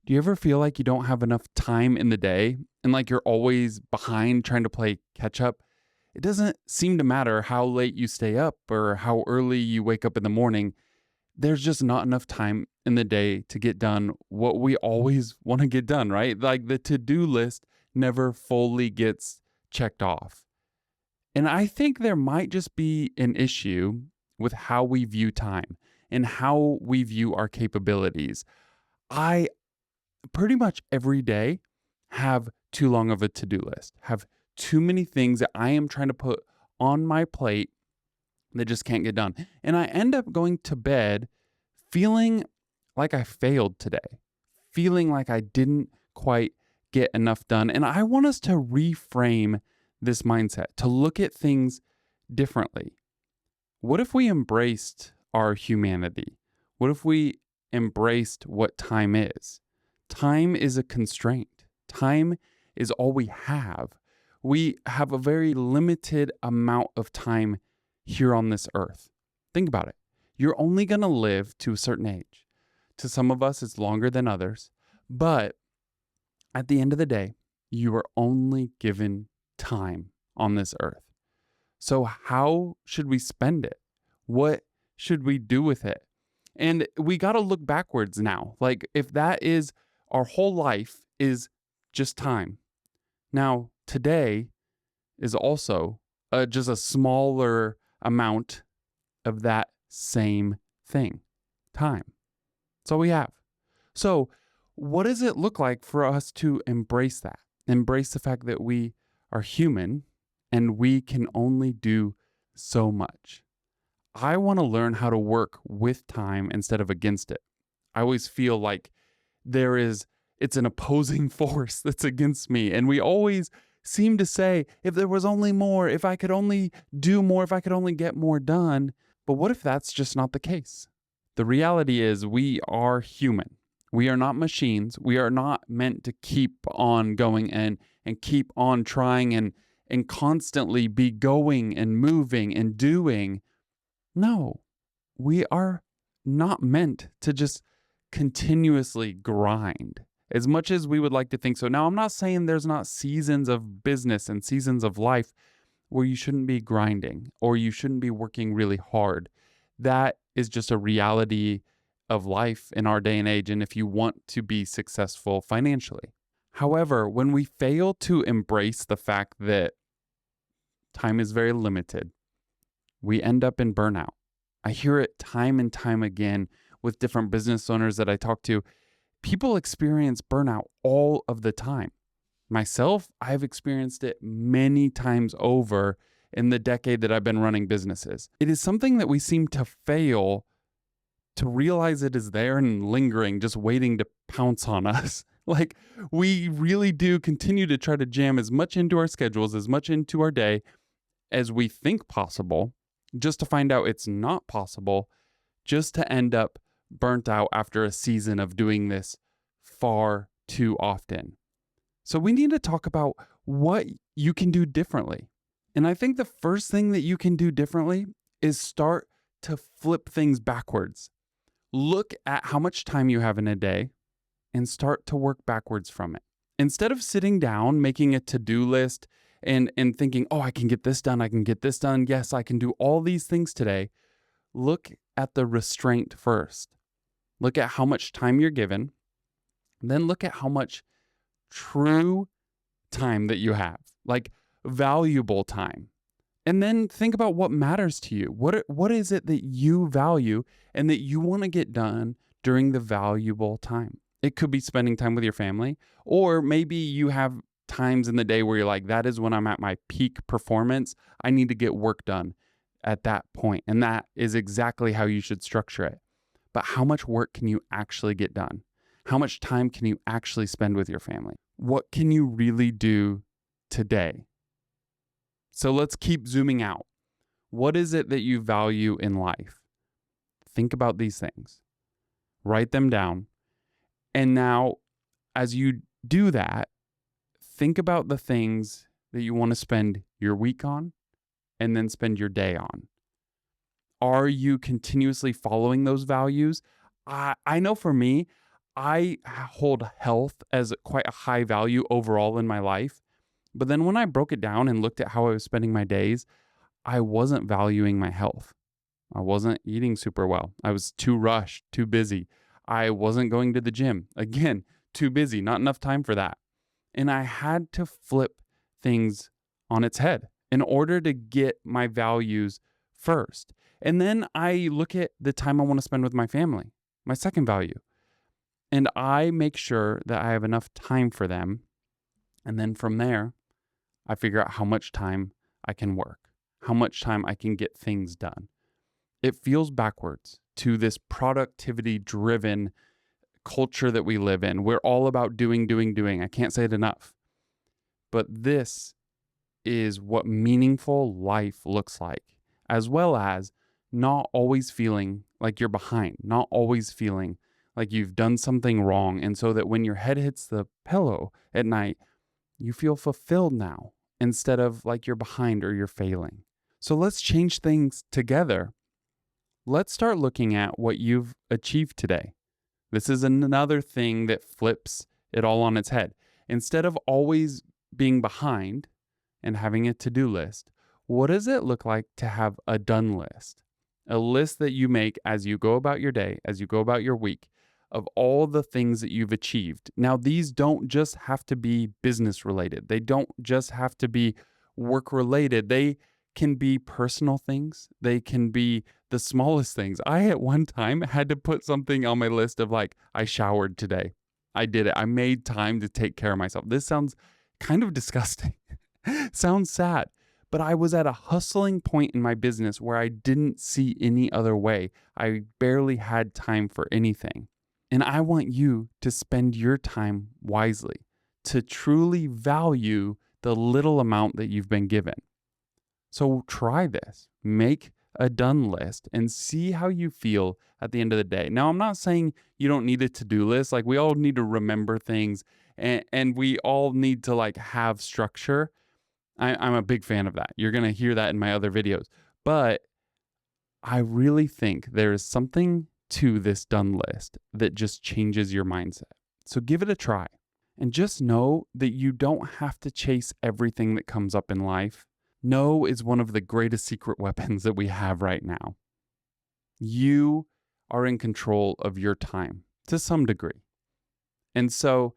Do you ever feel like you don't have enough time in the day and like you're always behind trying to play catch up? It doesn't seem to matter how late you stay up or how early you wake up in the morning. There's just not enough time in the day to get done what we always want to get done, right? Like the to do list never fully gets checked off. And I think there might just be an issue with how we view time and how we view our capabilities. I pretty much every day have too long of a to-do list, have too many things that I am trying to put on my plate that just can't get done. And I end up going to bed feeling like I failed today, feeling like I didn't quite get enough done. And I want us to reframe this mindset, to look at things differently. What if we embraced our humanity? What if we embraced what time is? Time is a constraint. Time is all we have. We have a very limited amount of time here on this earth. Think about it. You're only going to live to a certain age. To some of us, it's longer than others. But at the end of the day, you are only given time on this earth. So, how should we spend it? What should we do with it? And we got to look backwards now. Like, if that is our whole life is just time. Now, today is also just a smaller amount of that same thing, time. That's all we have. So, what does it look like for us to embrace that? Embrace the fact that we are human and we can only do so much. I want to learn how to work with time instead of against it. I always feel like it's an opposing force that's against me. And we always seem to say, if there was only more, if I could only do more, if I could only get more done. But what if that's just not the case? The reality is we are human. We are not machines. We are not meant to keep on going and keep on trying and constantly be going and moving and doing. No, we are not meant to just continuously grind as much as we would like to think so. Now, I'm not saying there's not seasons of business and seasons of life where you shouldn't be grinding or you shouldn't be working really hard. That is just a reality of life in our day and age, and if you want to be successful financially. However, when we fail to embrace the fact that time is very limited, we end up in burnout. I hear it time and time again with different business owners that I talk to. People experience burnout all of the time. Myself, I've experienced it many times over in the decade that I've been running businesses. It is something that we seem to fail to realize it is there and lingering, just waiting to pounce on us. Like, we really do continue to try to jam as much into our schedules, as much into our day as we think possible, just to find out it's not possible, just to end up burnt out after a season of doing this far too often. So we need to talk about what you can do differently. And I think the first thing that you can do differently is start to flip things backwards. Look at how much time you have in a day and start to work backwards from it. Instead of sitting down, making a to-do list and thinking, oh, I can get this done, I can get this done. Yes, I can do all these things today. Look at the restraint first. Look at how much time you're given. Then look at how much true time that you have, like valuable time. And then think about what matters to you. What is it that you value and that you want to get done during the valuable time? It could be spending time with your family, or maybe you have times in the day where you're like, that is when I'm at my peak performance. I need to get work done at that point. And that is exactly how you should structure it. But how much work can you actually get done? How much time can you actually spend with your family? What can you really do today? So let's keep zooming out. What is it that you value in life? Think about these things. Write them down. And now, as you do that, think about the things that you want to spend your week on and then spend your day on. Are you continuously following those values? I know for me, I hold health as quite a high value overall in my life. But then when I broke it down and looked at how I was spending my days, I wasn't valuing my health. I wasn't eating super well. I was too rushed, too busy. I wasn't going to the gym. Again, too busy, not enough time for that. And I had to flip things on its head in order to get my values first. And then I look at the time I want to spend with my family, my second value. And I make sure that I have enough time for them. And then from there, I figure out how much time I can work, how much time I can get things done. It feels backwards to this productivity driven culture that we live in. We're all about doing, doing, doing. I can't say it enough. But this is what meaningful life looks like, as well as not always feeling like you're behind, not always feeling like you've done something wrong. And so that when your head hits the pillow at night, you feel fulfilled now instead of like you're behind or you're failing. So let's change things together. Let's start looking at what you've achieved today. This is another thing that flips it all on its head. Instead of always being behind and having a to-do list, what does it look like to have a done list? A list that you make as you go about your day, as you go about your week, of all the things that you've achieved. Now, these don't just have to be business related. They don't just have to be work related. They can be personal things. They can be the smallest things. I at one time had to put something on my list of like, I showered today. I did it. I made time to take care of myself. This sounds kind of disgusting. Sounds sad. But I was at a hustling point in my business where I didn't see any other way. I barely had time for anything. And I want you to spend your time wisely, to truly value the little amount that you've been given. So try this. Make a done list and see how you feel at the end of the day. Now, I'm not saying you don't need a to-do list. Like, we all need to remember things and we all need to like have structure. I'm a big fan of that. You're going to hear that in my other videos. But I really think there is something to this done list that just changes your mindset. So give it a try. And just know that you don't have to chase everything that comes up in life. No is one of the greatest secret weapons that we have right now. You are in control of your time to some degree. And so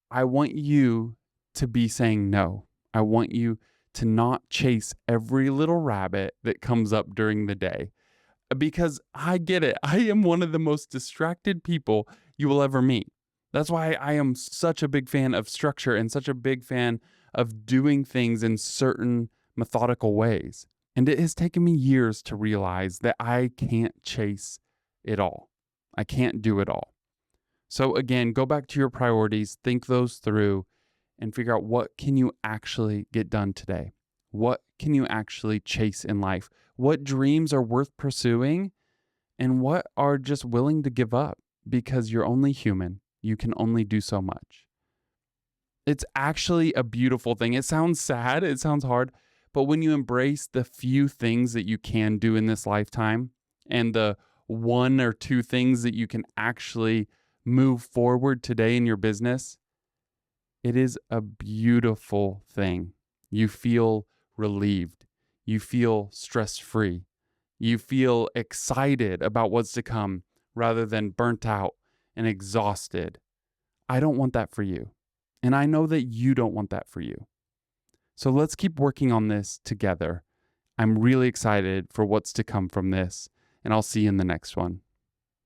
I want you to be saying no. I want you to not chase every little rabbit that comes up during the day. Because I get it. I am one of the most distracted people you will ever meet. That's why I am such a big fan of structure and such a big fan of doing things in certain methodical ways. And it has taken me years to realize that I can't chase it all. I can't do it all. So again, go back to your priorities, think those through, and figure out what can you actually get done today? What can you actually chase in life? What dreams are worth pursuing and what are just willing to give up because you're only human. You can only do so much. It's actually a beautiful thing. It sounds sad. It sounds hard. But when you embrace the few things that you can do in this lifetime and the one or two things that you can actually move forward today in your business, it is a beautiful thing. You feel relieved. You feel stress-free. You feel excited about what's to come rather than burnt out and exhausted. I don't want that for you. And I know that you don't want that for you. So let's keep working on this together. I'm really excited for what's to come from this, and I'll see you in the next one.